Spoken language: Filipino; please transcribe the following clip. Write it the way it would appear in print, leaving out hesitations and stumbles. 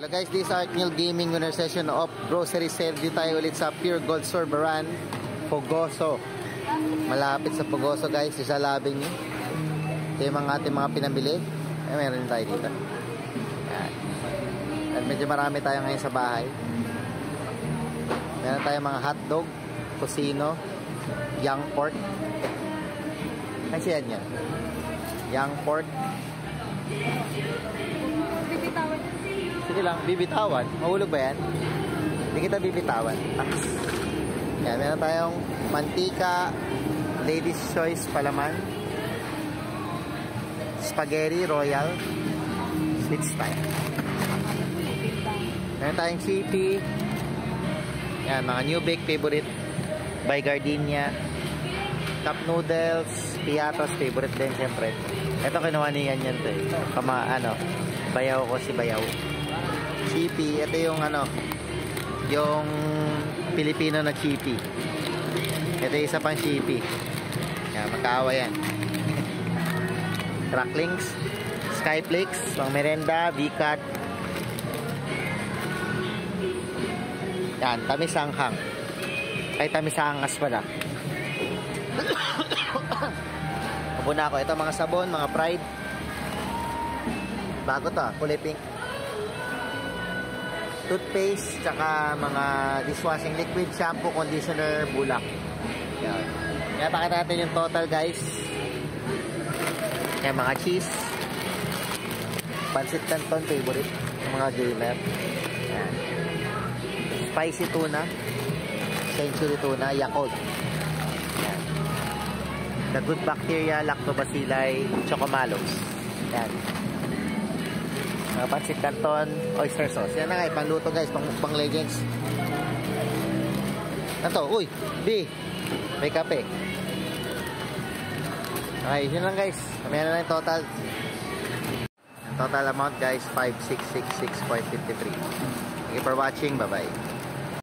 Hello guys, this is Arkneil Gaming winner session of grocery sale. Dito tayo ulit sa Pure Gold Store Baran, Pogoso. Malapit sa Pogoso guys, sa labing nyo. Ito yung ating mga pinamili. Meron tayo dito. Yan. At medyo marami tayo ngayon sa bahay. Meron tayo mga hotdog, tocino, young pork. Kasi yan yan. Young pork. Sige lang, bibitawan. Mahulog ba yan? Hindi kita bibitawan. Yan, meron tayong mantika, ladies choice palaman, spaghetti royal, sweet style. Meron tayong chippy. Yan, mga new bake favorite by Gardenia. Cup noodles, piatos, favorite din siyempre. Ito kinuha niyan yan to eh. Bayaw ko si Bayaw. Chippy, ito yung yung Pilipino na chippy. Ito yung isa pang chippy. Yan, magkaawa yan. Cracklings, Skyflakes, pang merenda, V-cut. Yan, tamisanghang. Ay, tamisangas pala. Muna ako. Ito mga sabon, mga Pride. Bago to, kulay pink. Toothpaste, tsaka mga dishwashing liquid, shampoo, conditioner, bulak. Yan. Kaya pakita natin yung total guys. Yan, mga cheese. Pancit Canton, favorite. Yung mga gamer. Yan. Spicy tuna. Century tuna, Yakult. Yan. The Good Bacteria, Lactobacilli, Chocomalos. Yan. Pancit Canton, oyster sauce. Yan na nga, pangluto guys, pang legends. Ito, uy, B, may kape. Okay, yun lang guys. Mamaya na lang yung total. Ang total amount guys, 5666.53. Thank you for watching, bye bye.